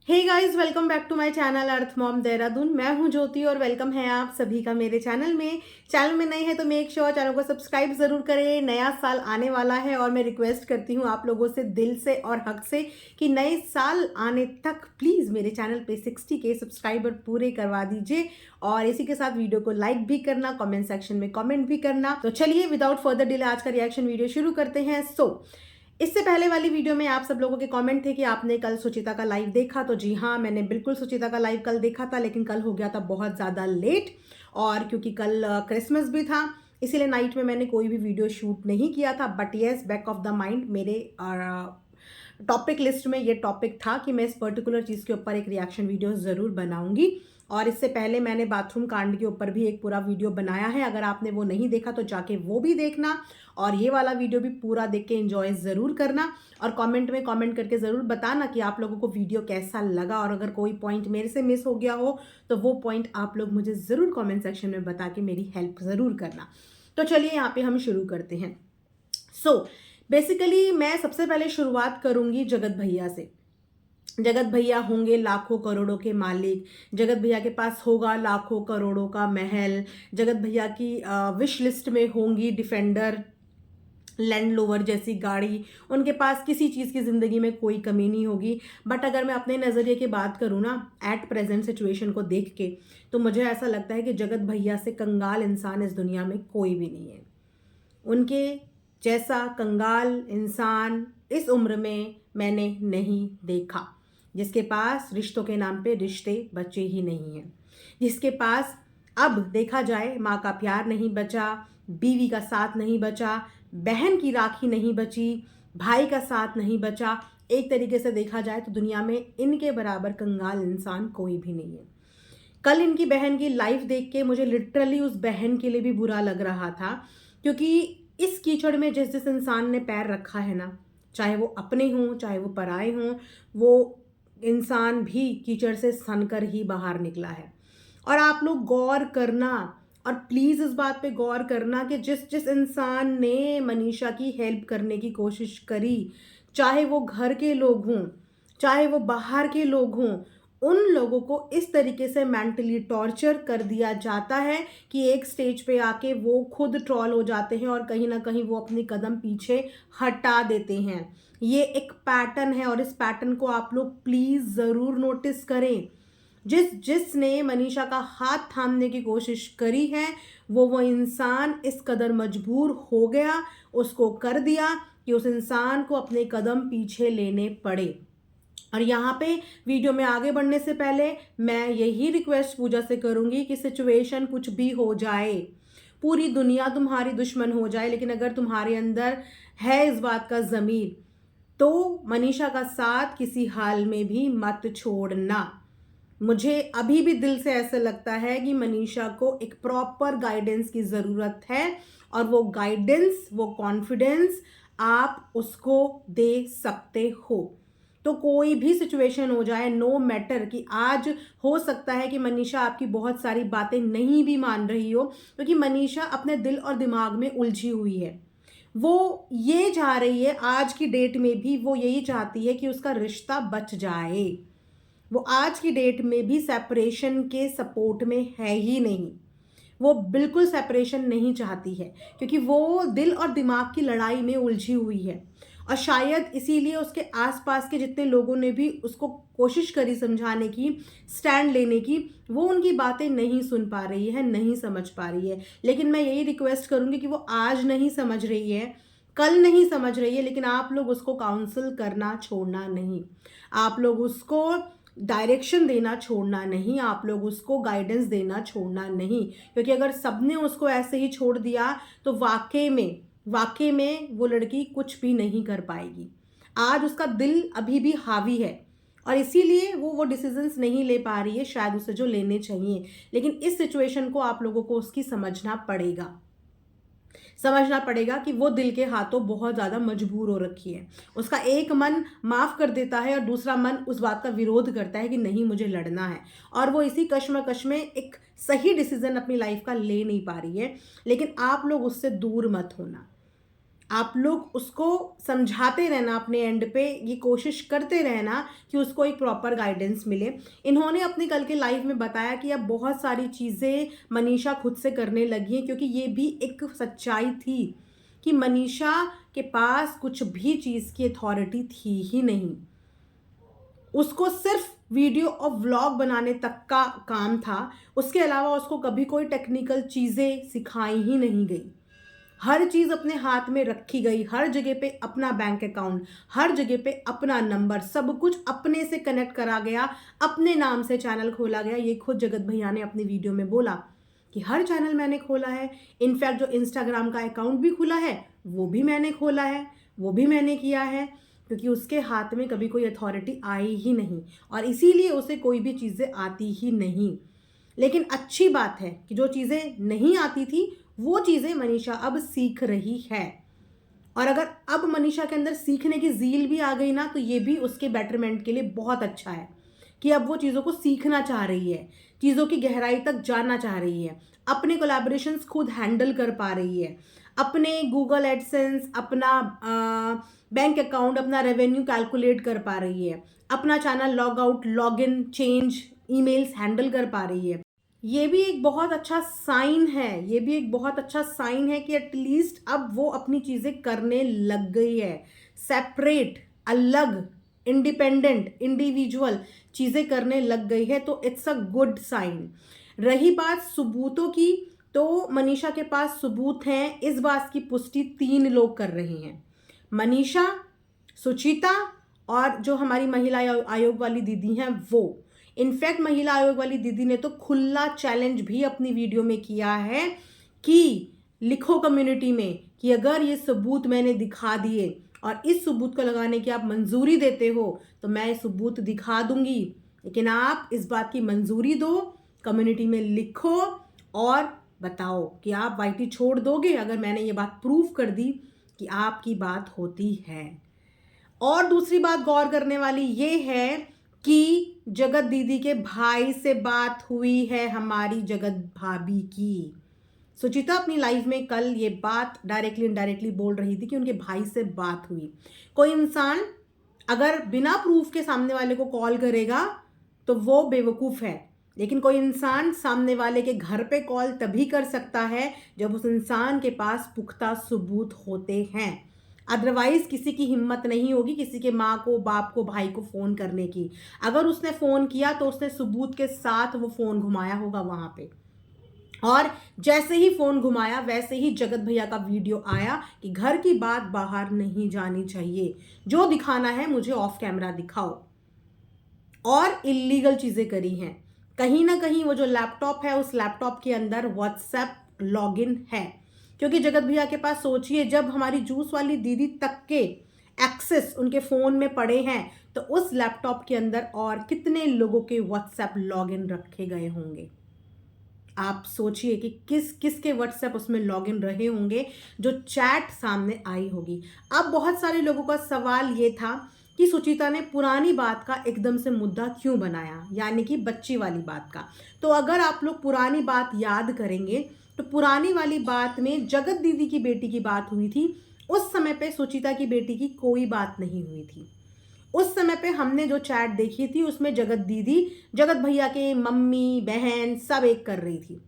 Hey guys, welcome back to my channel earth mom Dehradun. मैं हूं ज्योति और वेलकम है आप सभी का मेरे चैनल में। चैनल में नए हैं तो मेक श्योर चैनल को सब्सक्राइब जरूर करें। नया साल आने वाला है और मैं रिक्वेस्ट करती हूं आप लोगों से दिल से और हक से कि नए साल आने तक प्लीज मेरे चैनल पे 60 के सब्सक्राइबर पूरे करवा दीजिए और इसी के साथ वीडियो को लाइक भी करना, कमेंट सेक्शन में कमेंट भी करना। तो चलिए विदाउट फर्दर डिले आज का रिएक्शन वीडियो शुरू करते हैं। इससे पहले वाली वीडियो में आप सब लोगों के कमेंट थे कि आपने कल सुचिता का लाइव देखा। तो जी हाँ, मैंने बिल्कुल सुचिता का लाइव कल देखा था, लेकिन कल हो गया था बहुत ज़्यादा लेट। और क्योंकि कल क्रिसमस भी था, इसीलिए नाइट में मैंने कोई भी वीडियो शूट नहीं किया था। But yes, back of the mind मेरे टॉपिक लिस्ट में ये टॉपिक था कि मैं इस पर्टिकुलर चीज़ के ऊपर एक रिएक्शन वीडियो ज़रूर बनाऊंगी। और इससे पहले मैंने बाथरूम कांड के ऊपर भी एक पूरा वीडियो बनाया है। अगर आपने वो नहीं देखा तो जाके वो भी देखना और ये वाला वीडियो भी पूरा देख के एंजॉय ज़रूर करना। और कमेंट में कमेंट करके ज़रूर बताना कि आप लोगों को वीडियो कैसा लगा, और अगर कोई पॉइंट मेरे से मिस हो गया हो तो वो पॉइंट आप लोग मुझे ज़रूर कमेंट सेक्शन में बता के मेरी हेल्प ज़रूर करना। तो चलिए यहाँ पे हम शुरू करते हैं। बेसिकली मैं सबसे पहले शुरुआत करूंगी जगत भैया से। जगत भैया होंगे लाखों करोड़ों के मालिक, जगत भैया के पास होगा लाखों करोड़ों का महल, जगत भैया की विश लिस्ट में होंगी डिफेंडर, लैंड रोवर जैसी गाड़ी, उनके पास किसी चीज़ की ज़िंदगी में कोई कमी नहीं होगी। बट अगर मैं अपने नज़रिए की बात करूँ ना, एट प्रेजेंट सिचुएशन को देख के, तो मुझे ऐसा लगता है कि जगत भैया से कंगाल इंसान इस दुनिया में कोई भी नहीं है। उनके जैसा कंगाल इंसान इस उम्र में मैंने नहीं देखा, जिसके पास रिश्तों के नाम पे रिश्ते बचे ही नहीं हैं, जिसके पास अब देखा जाए माँ का प्यार नहीं बचा, बीवी का साथ नहीं बचा, बहन की राखी नहीं बची, भाई का साथ नहीं बचा। एक तरीके से देखा जाए तो दुनिया में इनके बराबर कंगाल इंसान कोई भी नहीं है। कल इनकी बहन की लाइफ देख के मुझे लिटरली उस बहन के लिए भी बुरा लग रहा था, क्योंकि इस कीचड़ में जिस जिस इंसान ने पैर रखा है ना, चाहे वो अपने हों चाहे वो पराए हों, वो इंसान भी कीचड़ से सनकर ही बाहर निकला है। और आप लोग गौर करना, और प्लीज़ इस बात पे गौर करना कि जिस जिस इंसान ने मनीषा की हेल्प करने की कोशिश करी, चाहे वो घर के लोग हों चाहे वो बाहर के लोग हों, उन लोगों को इस तरीके से मेंटली टॉर्चर कर दिया जाता है कि एक स्टेज पे आके वो खुद ट्रॉल हो जाते हैं और कहीं ना कहीं वो अपनी कदम पीछे हटा देते हैं। ये एक पैटर्न है और इस पैटर्न को आप लोग प्लीज़ ज़रूर नोटिस करें। जिसने मनीषा का हाथ थामने की कोशिश करी है, वो इंसान इस कदर मजबूर हो गया, उसको कर दिया कि उस इंसान को अपने कदम पीछे लेने पड़े। और यहाँ पे वीडियो में आगे बढ़ने से पहले मैं यही रिक्वेस्ट पूजा से करूंगी कि सिचुएशन कुछ भी हो जाए, पूरी दुनिया तुम्हारी दुश्मन हो जाए, लेकिन अगर तुम्हारे अंदर है इस बात का ज़मीर, तो मनीषा का साथ किसी हाल में भी मत छोड़ना। मुझे अभी भी दिल से ऐसा लगता है कि मनीषा को एक प्रॉपर गाइडेंस की ज़रूरत है, और वो गाइडेंस, वो कॉन्फिडेंस आप उसको दे सकते हो। तो कोई भी सिचुएशन हो जाए, नो मैटर कि आज हो सकता है कि मनीषा आपकी बहुत सारी बातें नहीं भी मान रही हो, क्योंकि मनीषा अपने दिल और दिमाग में उलझी हुई है। वो ये चाह रही है, आज की डेट में भी वो यही चाहती है कि उसका रिश्ता बच जाए। वो आज की डेट में भी सेपरेशन के सपोर्ट में है ही नहीं। वो बिल्कुल सेपरेशन नहीं चाहती है, क्योंकि वो दिल और दिमाग की लड़ाई में उलझी हुई है। और शायद इसीलिए उसके आसपास के जितने लोगों ने भी उसको कोशिश करी समझाने की, स्टैंड लेने की, वो उनकी बातें नहीं सुन पा रही है, नहीं समझ पा रही है। लेकिन मैं यही रिक्वेस्ट करूंगी कि वो आज नहीं समझ रही है, कल नहीं समझ रही है, लेकिन आप लोग उसको काउंसल करना छोड़ना नहीं, आप लोग उसको डायरेक्शन देना छोड़ना नहीं, आप लोग उसको गाइडेंस देना छोड़ना नहीं। क्योंकि अगर सबने उसको ऐसे ही छोड़ दिया तो वाकई में वो लड़की कुछ भी नहीं कर पाएगी। आज उसका दिल अभी भी हावी है और इसीलिए वो डिसीजंस नहीं ले पा रही है शायद उसे जो लेने चाहिए। लेकिन इस सिचुएशन को आप लोगों को उसकी समझना पड़ेगा कि वो दिल के हाथों बहुत ज़्यादा मजबूर हो रखी है। उसका एक मन माफ़ कर देता है और दूसरा मन उस बात का विरोध करता है कि नहीं, मुझे लड़ना है, और वो इसी कश्मकश में एक सही डिसीजन अपनी लाइफ का ले नहीं पा रही है। लेकिन आप लोग उससे दूर मत होना, आप लोग उसको समझाते रहना, अपने एंड पे ये कोशिश करते रहना कि उसको एक प्रॉपर गाइडेंस मिले। इन्होंने अपनी कल के लाइव में बताया कि अब बहुत सारी चीज़ें मनीषा खुद से करने लगी हैं, क्योंकि ये भी एक सच्चाई थी कि मनीषा के पास कुछ भी चीज़ की अथॉरिटी थी ही नहीं। उसको सिर्फ वीडियो और व्लॉग बनाने तक का काम था, उसके अलावा उसको कभी कोई टेक्निकल चीज़ें सिखाई ही नहीं गई। हर चीज़ अपने हाथ में रखी गई, हर जगह पे अपना बैंक अकाउंट, हर जगह पे अपना नंबर, सब कुछ अपने से कनेक्ट करा गया, अपने नाम से चैनल खोला गया। ये खुद जगत भैया ने अपनी वीडियो में बोला कि हर चैनल मैंने खोला है, इनफैक्ट जो इंस्टाग्राम का अकाउंट भी खुला है वो भी मैंने खोला है, वो भी मैंने किया है, क्योंकि उसके हाथ में कभी कोई अथॉरिटी आई ही नहीं और इसीलिए उसे कोई भी चीज़ें आती ही नहीं। लेकिन अच्छी बात है कि जो चीज़ें नहीं आती थी वो चीज़ें मनीषा अब सीख रही है, और अगर अब मनीषा के अंदर सीखने की ज़ील भी आ गई ना, तो ये भी उसके बेटरमेंट के लिए बहुत अच्छा है कि अब वो चीज़ों को सीखना चाह रही है, चीज़ों की गहराई तक जानना चाह रही है, अपने कोलैबोरेशंस खुद हैंडल कर पा रही है, अपने गूगल एडसेंस, अपना बैंक अकाउंट, अपना रेवेन्यू कैलकुलेट कर पा रही है, अपना channel log out, log in, change, emails handle कर पा रही है। ये भी एक बहुत अच्छा साइन है, ये भी एक बहुत अच्छा साइन है कि एटलीस्ट अब वो अपनी चीज़ें करने लग गई है, सेपरेट, अलग, इंडिपेंडेंट, इंडिविजुअल चीज़ें करने लग गई है, तो इट्स अ गुड साइन। रही बात सबूतों की, तो मनीषा के पास सबूत हैं, इस बात की पुष्टि 3 लोग कर रहे हैं, मनीषा, सुचिता और जो हमारी महिला आयोग वाली दीदी हैं वो। इनफैक्ट महिला आयोग वाली दीदी ने तो खुला चैलेंज भी अपनी वीडियो में किया है कि लिखो कम्युनिटी में कि अगर ये सबूत मैंने दिखा दिए और इस सबूत को लगाने की आप मंजूरी देते हो तो मैं सबूत दिखा दूंगी, लेकिन आप इस बात की मंजूरी दो, कम्युनिटी में लिखो और बताओ कि आप वाईटी छोड़ दोगे अगर मैंने ये बात प्रूव कर दी कि आपकी बात होती है। और दूसरी बात गौर करने वाली ये है कि जगत दीदी के भाई से बात हुई है हमारी जगत भाभी की। सुचिता अपनी लाइफ में कल ये बात डायरेक्टली इनडायरेक्टली बोल रही थी कि उनके भाई से बात हुई। कोई इंसान अगर बिना प्रूफ के सामने वाले को कॉल करेगा तो वो बेवकूफ़ है, लेकिन कोई इंसान सामने वाले के घर पे कॉल तभी कर सकता है जब उस इंसान के पास पुख्ता सबूत होते हैं। अदरवाइज किसी की हिम्मत नहीं होगी किसी के माँ को, बाप को, भाई को फ़ोन करने की। अगर उसने फ़ोन किया तो उसने सबूत के साथ वो फ़ोन घुमाया होगा वहाँ पे, और जैसे ही फ़ोन घुमाया वैसे ही जगत भैया का वीडियो आया कि घर की बात बाहर नहीं जानी चाहिए, जो दिखाना है मुझे ऑफ कैमरा दिखाओ। और इलीगल चीज़ें करी हैं, कहीं ना कहीं वो जो लैपटॉप है उस लैपटॉप के अंदर व्हाट्सएप लॉगिन है, क्योंकि जगत भैया के पास सोचिए जब हमारी जूस वाली दीदी तक के एक्सेस उनके फ़ोन में पड़े हैं तो उस लैपटॉप के अंदर और कितने लोगों के व्हाट्सएप लॉगिन रखे गए होंगे। आप सोचिए कि किस किस के व्हाट्सएप उसमें लॉगिन रहे होंगे, जो चैट सामने आई होगी। अब बहुत सारे लोगों का सवाल ये था कि सुचिता ने पुरानी बात का एकदम से मुद्दा क्यों बनाया, यानी कि बच्ची वाली बात का। तो अगर आप लोग पुरानी बात याद करेंगे तो पुरानी वाली बात में जगत दीदी की बेटी की बात हुई थी, उस समय पे सुचिता की बेटी की कोई बात नहीं हुई थी। उस समय पे हमने जो चैट देखी थी उसमें जगत दीदी जगत भैया के मम्मी बहन सब एक कर रही थी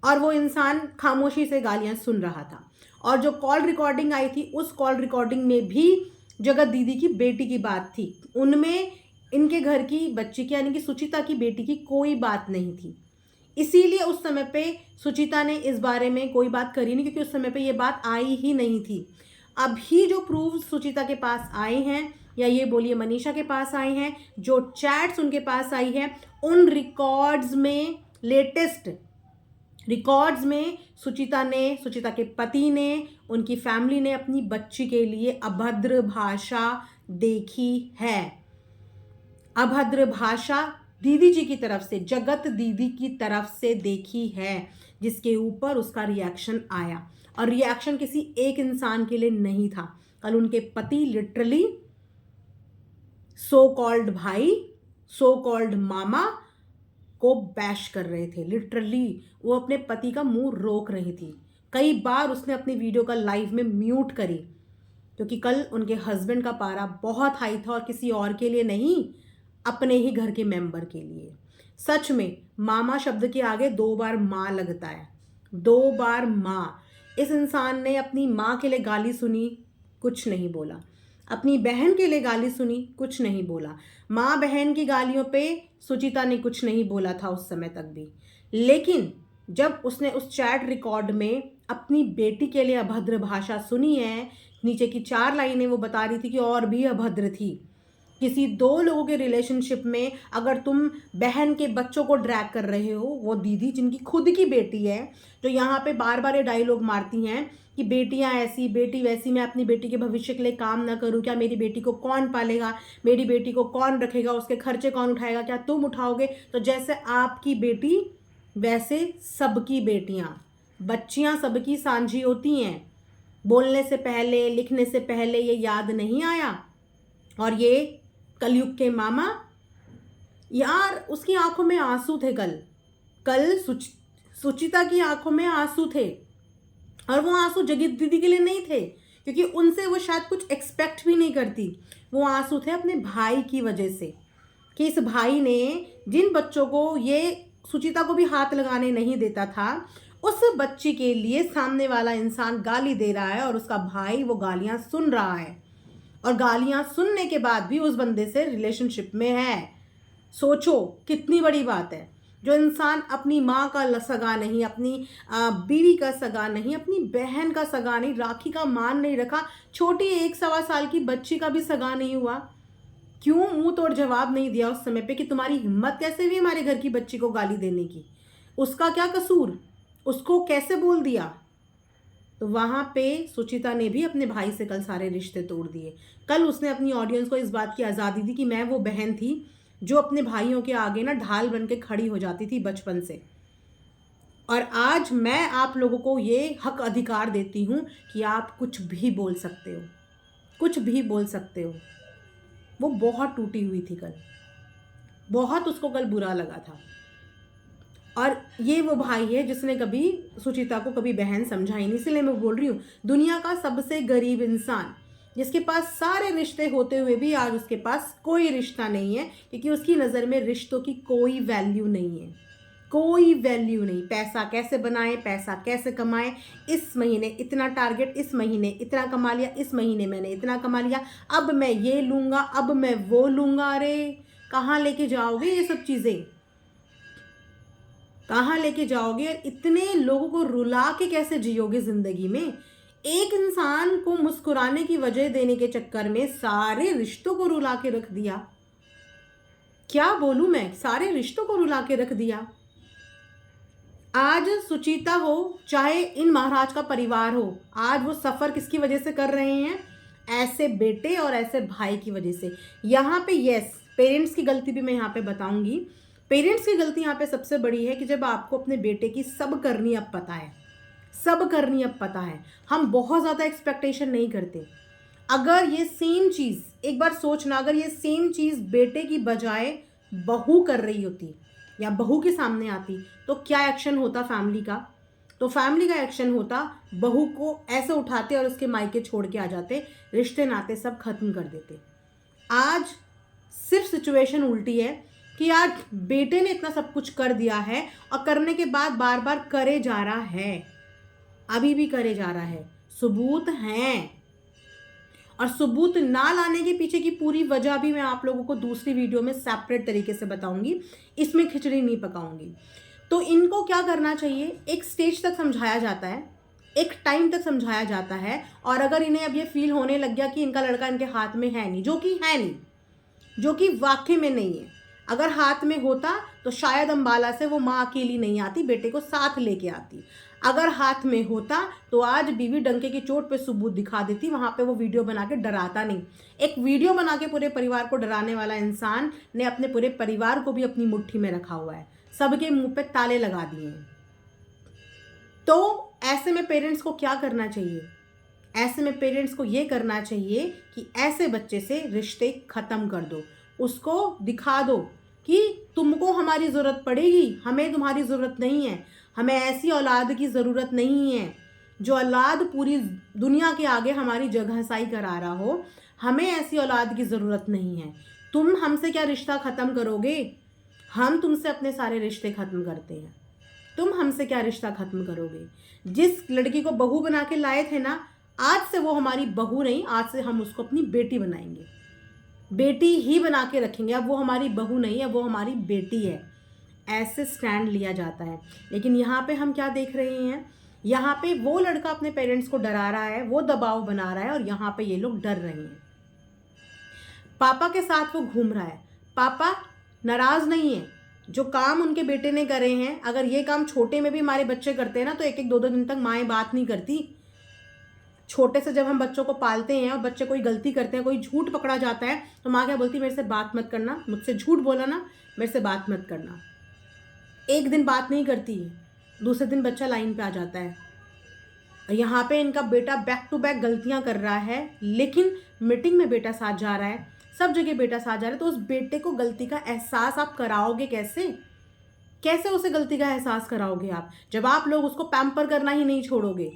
और वो इंसान खामोशी से गालियां सुन रहा था, और जो कॉल रिकॉर्डिंग आई थी उस कॉल रिकॉर्डिंग में भी जगत दीदी की बेटी की बात थी, उनमें इनके घर की बच्ची की यानी कि सुचिता की बेटी की कोई बात नहीं थी। इसीलिए उस समय पे सुचिता ने इस बारे में कोई बात करी नहीं, क्योंकि उस समय पे ये बात आई ही नहीं थी। अभी जो प्रूफ सुचिता के पास आए हैं, या ये बोलिए मनीषा के पास आए हैं, जो चैट्स उनके पास आई है, उन रिकॉर्ड्स में, लेटेस्ट रिकॉर्ड्स में सुचिता के पति ने, उनकी फैमिली ने अपनी बच्ची के लिए अभद्र भाषा देखी है। अभद्र भाषा दीदी जी की तरफ से, जगत दीदी की तरफ से देखी है, जिसके ऊपर उसका रिएक्शन आया, और रिएक्शन किसी एक इंसान के लिए नहीं था। कल उनके पति लिटरली सो कॉल्ड भाई, सो कॉल्ड मामा को बैश कर रहे थे। लिटरली वो अपने पति का मुंह रोक रही थी, कई बार उसने अपनी वीडियो का लाइव में म्यूट करी क्योंकि कल उनके हस्बैंड का पारा बहुत हाई था और किसी और के लिए नहीं, अपने ही घर के मेंबर के लिए। सच में मामा शब्द के आगे 2 बार माँ लगता है, 2 बार माँ। इस इंसान ने अपनी माँ के लिए गाली सुनी, कुछ नहीं बोला। अपनी बहन के लिए गाली सुनी, कुछ नहीं बोला। माँ बहन की गालियों पे सुचिता ने कुछ नहीं बोला था उस समय तक भी। लेकिन जब उसने उस चैट रिकॉर्ड में अपनी बेटी के लिए अभद्र भाषा सुनी है, नीचे की 4 लाइनें वो बता रही थी कि और भी अभद्र थी। किसी 2 लोगों के रिलेशनशिप में अगर तुम बहन के बच्चों को ड्रैग कर रहे हो, वो दीदी जिनकी खुद की बेटी है, जो यहाँ पे बार बार ये डायलॉग मारती हैं कि बेटियां ऐसी बेटी वैसी, मैं अपनी बेटी के भविष्य के लिए काम ना करूं क्या, मेरी बेटी को कौन पालेगा, मेरी बेटी को कौन रखेगा, उसके खर्चे कौन उठाएगा, क्या तुम उठाओगे। तो जैसे आपकी बेटी वैसे सबकी बेटियां, बच्चियां सबकी सांझी होती हैं। बोलने से पहले लिखने से पहले ये याद नहीं आया। और ये कलयुग के मामा, यार उसकी आंखों में आंसू थे। कल सुचिता की आंखों में आंसू थे, और वो आंसू जगत दीदी के लिए नहीं थे, क्योंकि उनसे वो शायद कुछ एक्सपेक्ट भी नहीं करती। वो आंसू थे अपने भाई की वजह से, कि इस भाई ने जिन बच्चों को ये सुचिता को भी हाथ लगाने नहीं देता था, उस बच्ची के लिए सामने वाला इंसान गाली दे रहा है और उसका भाई वो गालियां सुन रहा है, और गालियां सुनने के बाद भी उस बंदे से रिलेशनशिप में है। सोचो कितनी बड़ी बात है। जो इंसान अपनी माँ का सगा नहीं, अपनी बीवी का सगा नहीं, अपनी बहन का सगा नहीं, राखी का मान नहीं रखा, छोटी 1-1.25 साल की बच्ची का भी सगा नहीं हुआ, क्यों मुंह तोड़ जवाब नहीं दिया उस समय पे कि तुम्हारी हिम्मत कैसे हुई हमारे घर की बच्ची को गाली देने की, उसका क्या कसूर, उसको कैसे बोल दिया। तो वहां पे सुचिता ने भी अपने भाई से कल सारे रिश्ते तोड़ दिए। कल उसने अपनी ऑडियंस को इस बात की आज़ादी दी कि मैं वो बहन थी जो अपने भाइयों के आगे ना ढाल बन के खड़ी हो जाती थी बचपन से, और आज मैं आप लोगों को ये हक अधिकार देती हूँ कि आप कुछ भी बोल सकते हो, कुछ भी बोल सकते हो। वो बहुत टूटी हुई थी कल, बहुत उसको कल बुरा लगा था। और ये वो भाई है जिसने कभी सुचिता को कभी बहन समझा ही नहीं। इसलिए मैं बोल रही हूँ, दुनिया का सबसे गरीब इंसान, जिसके पास सारे रिश्ते होते हुए भी आज उसके पास कोई रिश्ता नहीं है, क्योंकि उसकी नज़र में रिश्तों की कोई वैल्यू नहीं है, कोई वैल्यू नहीं। पैसा कैसे बनाए, पैसा कैसे कमाए, इस महीने इतना टारगेट, इस महीने इतना कमा लिया, इस महीने मैंने इतना कमा लिया, अब मैं ये लूँगा, अब मैं वो लूँगा। अरे कहाँ लेके जाओगे ये सब चीज़ें, कहाँ लेके जाओगे? इतने लोगों को रुला के कैसे जियोगे जिंदगी में? एक इंसान को मुस्कुराने की वजह देने के चक्कर में सारे रिश्तों को रुला के रख दिया। क्या बोलूं मैं, सारे रिश्तों को रुला के रख दिया। आज सुचिता हो चाहे इन महाराज का परिवार हो, आज वो सफर किसकी वजह से कर रहे हैं? ऐसे बेटे और ऐसे भाई की वजह से। यहाँ पे यस, पेरेंट्स की गलती भी मैं यहाँ पे बताऊंगी। पेरेंट्स की गलती यहाँ पे सबसे बड़ी है कि जब आपको अपने बेटे की सब करनी अब पता है, सब करनी अब पता है, हम बहुत ज़्यादा एक्सपेक्टेशन नहीं करते। अगर ये सेम चीज़, एक बार सोचना, अगर ये सेम चीज़ बेटे की बजाय बहू कर रही होती या बहू के सामने आती, तो क्या एक्शन होता फैमिली का? तो फैमिली का एक्शन होता, बहू को ऐसे उठाते और उसके मायके छोड़ के आ जाते, रिश्ते नाते सब खत्म कर देते। आज सिर्फ सिचुएशन उल्टी है कि यार बेटे ने इतना सब कुछ कर दिया है और करने के बाद बार बार करे जा रहा है, अभी भी करे जा रहा है। सबूत हैं, और सबूत ना लाने के पीछे की पूरी वजह भी मैं आप लोगों को दूसरी वीडियो में सेपरेट तरीके से बताऊंगी, इसमें खिचड़ी नहीं पकाऊंगी। तो इनको क्या करना चाहिए, एक स्टेज तक समझाया जाता है, एक टाइम तक समझाया जाता है, और अगर इन्हें अब ये फील होने लग गया कि इनका लड़का इनके हाथ में है नहीं, जो कि है नहीं, जो कि वाकई में नहीं है, अगर हाथ में होता तो शायद अंबाला से वो माँ अकेली नहीं आती, बेटे को साथ लेके आती। अगर हाथ में होता तो आज बीवी डंके की चोट पे सबूत दिखा देती, वहां पे वो वीडियो बना के डराता नहीं। एक वीडियो बना के पूरे परिवार को डराने वाला इंसान ने अपने पूरे परिवार को भी अपनी मुट्ठी में रखा हुआ है, सबके मुंह पे ताले लगा दिए हैं। तो ऐसे में पेरेंट्स को क्या करना चाहिए? ऐसे में पेरेंट्स को ये करना चाहिए कि ऐसे बच्चे से रिश्ते खत्म कर दो, उसको दिखा दो कि तुमको हमारी ज़रूरत पड़ेगी, हमें तुम्हारी ज़रूरत नहीं है, हमें ऐसी औलाद की ज़रूरत नहीं है। जो औलाद पूरी दुनिया के आगे हमारी जगहसाई करा रहा हो, हमें ऐसी औलाद की ज़रूरत नहीं है। तुम हमसे क्या रिश्ता ख़त्म करोगे? हम तुमसे अपने सारे रिश्ते ख़त्म करते हैं। तुम हमसे क्या रिश्ता ख़त्म करोगे? जिस लड़की को बहू बना के लाए थे ना, आज से वो हमारी बहू नहीं, आज से हम उसको अपनी बेटी बनाएंगे, बेटी ही बना के रखेंगे। अब वो हमारी बहू नहीं है, वो हमारी बेटी है। ऐसे स्टैंड लिया जाता है। लेकिन यहाँ पे हम क्या देख रहे हैं? यहाँ पे वो लड़का अपने पेरेंट्स को डरा रहा है, वो दबाव बना रहा है, और यहाँ पे ये लोग डर रहे हैं। पापा के साथ वो घूम रहा है, पापा नाराज नहीं है। जो काम उनके बेटे ने करे हैं, अगर ये काम छोटे में भी हमारे बच्चे करते हैं ना, तो एक एक दो दो दिन तक माएँ बात नहीं करती। छोटे से जब हम बच्चों को पालते हैं और बच्चे कोई गलती करते हैं, कोई झूठ पकड़ा जाता है, तो माँ क्या बोलती है? मेरे से बात मत करना, मुझसे झूठ बोला ना, मेरे से बात मत करना। एक दिन बात नहीं करती, दूसरे दिन बच्चा लाइन पे आ जाता है। यहाँ पे इनका बेटा बैक टू बैक गलतियाँ कर रहा है, लेकिन मीटिंग में बेटा साथ जा रहा है, सब जगह बेटा साथ जा रहा है। तो उस बेटे को गलती का एहसास आप कराओगे कैसे? कैसे उसे गलती का एहसास कराओगे आप? जब आप लोग उसको पैम्पर करना ही नहीं छोड़ोगे,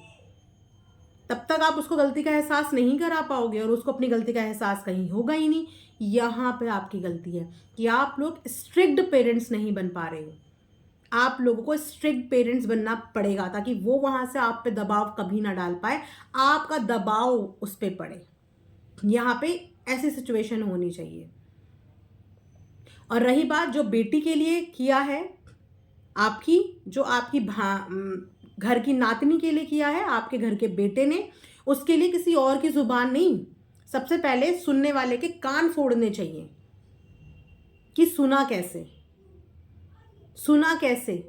तब तक आप उसको गलती का एहसास नहीं करा पाओगे, और उसको अपनी गलती का एहसास कहीं होगा ही नहीं। यहाँ पे आपकी गलती है कि आप लोग स्ट्रिक्ट पेरेंट्स नहीं बन पा रहे हो। आप लोगों को स्ट्रिक्ट पेरेंट्स बनना पड़ेगा, ताकि वो वहाँ से आप पे दबाव कभी ना डाल पाए, आपका दबाव उस पर पड़े। यहाँ पे ऐसी सिचुएशन होनी चाहिए। और रही बात जो बेटी के लिए किया है, आपकी जो आपकी घर की नातनी के लिए किया है, आपके घर के बेटे ने, उसके लिए किसी और की जुबान नहीं, सबसे पहले सुनने वाले के कान फोड़ने चाहिए कि सुना कैसे, सुना कैसे।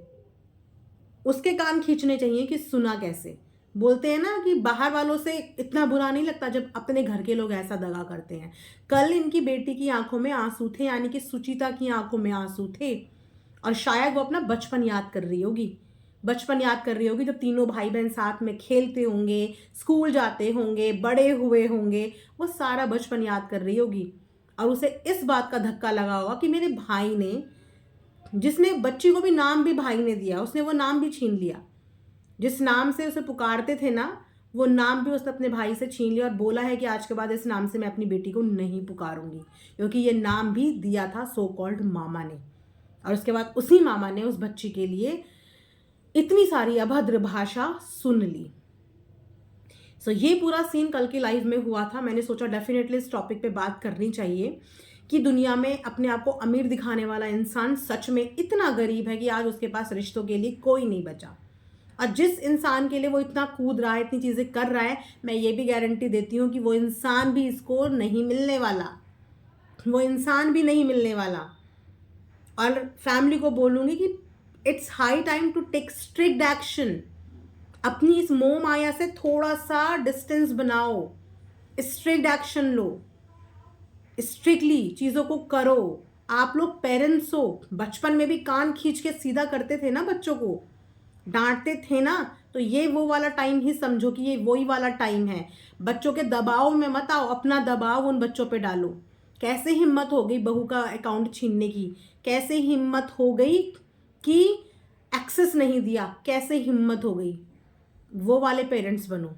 उसके कान खींचने चाहिए कि सुना कैसे। बोलते हैं ना कि बाहर वालों से इतना बुरा नहीं लगता जब अपने घर के लोग ऐसा दगा करते हैं। कल इनकी बेटी की आंखों में आंसू थे, यानी कि सुचिता की आंखों में आंसू थे, और शायद वो अपना बचपन याद कर रही होगी। बचपन याद कर रही होगी जब तीनों भाई बहन साथ में खेलते होंगे, स्कूल जाते होंगे, बड़े हुए होंगे, वो सारा बचपन याद कर रही होगी। और उसे इस बात का धक्का लगा होगा कि मेरे भाई ने, जिसने बच्ची को भी नाम भी भाई ने दिया, उसने वो नाम भी छीन लिया। जिस नाम से उसे पुकारते थे ना, वो नाम भी उसने अपने भाई से छीन लिया, और बोला है कि आज के बाद इस नाम से मैं अपनी बेटी को नहीं पुकारूंगी, क्योंकि ये नाम भी दिया था सो कॉल्ड मामा ने। और उसके बाद उसी मामा ने उस बच्ची के लिए इतनी सारी अभद्र भाषा सुन ली। सो ये पूरा सीन कल की लाइव में हुआ था। मैंने सोचा डेफिनेटली इस टॉपिक पे बात करनी चाहिए कि दुनिया में अपने आप को अमीर दिखाने वाला इंसान सच में इतना गरीब है कि आज उसके पास रिश्तों के लिए कोई नहीं बचा। और जिस इंसान के लिए वो इतना कूद रहा है, इतनी चीज़ें कर रहा है, मैं ये भी गारंटी देती हूँ कि वो इंसान भी इसको नहीं मिलने वाला, वो इंसान भी नहीं मिलने वाला। और फैमिली को बोलूँगी कि it's high time to take strict action. अपनी इस मोह माया से थोड़ा सा डिस्टेंस बनाओ, स्ट्रिक्ट एक्शन लो, स्ट्रिक्टली चीज़ों को करो। आप लोग पेरेंट्स हो, बचपन में भी कान खींच के सीधा करते थे ना, बच्चों को डांटते थे ना, तो ये वो वाला टाइम ही समझो कि ये वही वाला टाइम है। बच्चों के दबाव में मत आओ, अपना दबाव उन बच्चों पे डालो। कैसे हिम्मत हो गई बहू का अकाउंट छीनने की? कैसे हिम्मत हो गई कि एक्सेस नहीं दिया? कैसे हिम्मत हो गई? वो वाले पेरेंट्स बनो।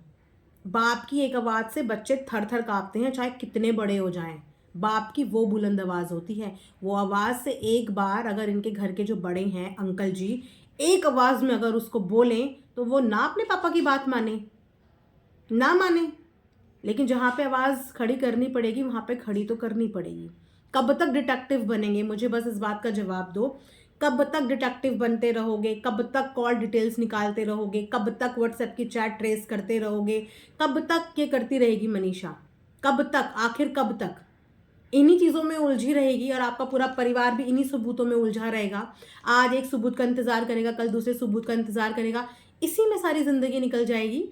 बाप की एक आवाज़ से बच्चे थर थर काँपते हैं, चाहे कितने बड़े हो जाएं। बाप की वो बुलंद आवाज़ होती है, वो आवाज़ से एक बार अगर इनके घर के जो बड़े हैं अंकल जी एक आवाज़ में अगर उसको बोलें, तो वो ना अपने पापा की बात माने, ना माने। लेकिन जहाँ पे आवाज़ खड़ी करनी पड़ेगी वहाँ पे खड़ी तो करनी पड़ेगी। कब तक डिटेक्टिव बनेंगे? मुझे बस इस बात का जवाब दो। कब तक डिटेक्टिव बनते रहोगे? कब तक कॉल डिटेल्स निकालते रहोगे? कब तक व्हाट्सएप की चैट ट्रेस करते रहोगे? कब तक ये करती रहेगी मनीषा? कब तक? आखिर कब तक इन्हीं चीज़ों में उलझी रहेगी? और आपका पूरा परिवार भी इन्हीं सबूतों में उलझा रहेगा। आज एक सबूत का इंतज़ार करेगा, कल दूसरे सबूत का इंतज़ार करेगा, इसी में सारी ज़िंदगी निकल जाएगी।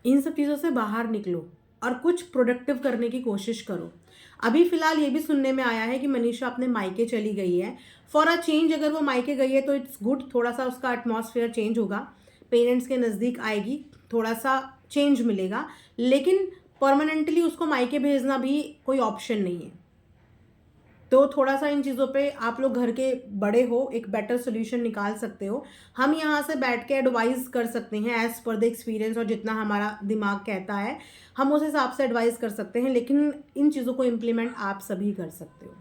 इन सब चीज़ों से बाहर निकलो और कुछ प्रोडक्टिव करने की कोशिश करो। अभी फ़िलहाल ये भी सुनने में आया है कि मनीषा अपने मायके चली गई है। फॉर अ चेंज अगर वो मायके गई है तो इट्स गुड, थोड़ा सा उसका एटमॉस्फेयर चेंज होगा, पेरेंट्स के नज़दीक आएगी, थोड़ा सा चेंज मिलेगा। लेकिन परमानेंटली उसको मायके भेजना भी कोई ऑप्शन नहीं है। तो थोड़ा सा इन चीज़ों पे आप लोग घर के बड़े हो, एक बेटर सोल्यूशन निकाल सकते हो। हम यहाँ से बैठ के एडवाइस कर सकते हैं एज़ पर द एक्सपीरियंस, और जितना हमारा दिमाग कहता है हम उस हिसाब से एडवाइस कर सकते हैं, लेकिन इन चीज़ों को इम्प्लीमेंट आप सभी कर सकते हो।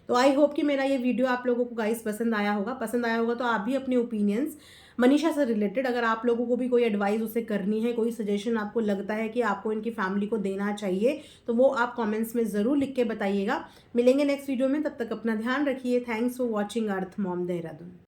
तो आई होप कि मेरा ये वीडियो आप लोगों को गाइस पसंद आया होगा तो आप भी अपने ओपिनियंस मनीषा से रिलेटेड, अगर आप लोगों को भी कोई एडवाइस उसे करनी है, कोई सजेशन आपको लगता है कि आपको इनकी फैमिली को देना चाहिए, तो वो आप कमेंट्स में ज़रूर लिख के बताइएगा। मिलेंगे नेक्स्ट वीडियो में, तब तक अपना ध्यान रखिए। Thanks for watching earth mom Dehradun.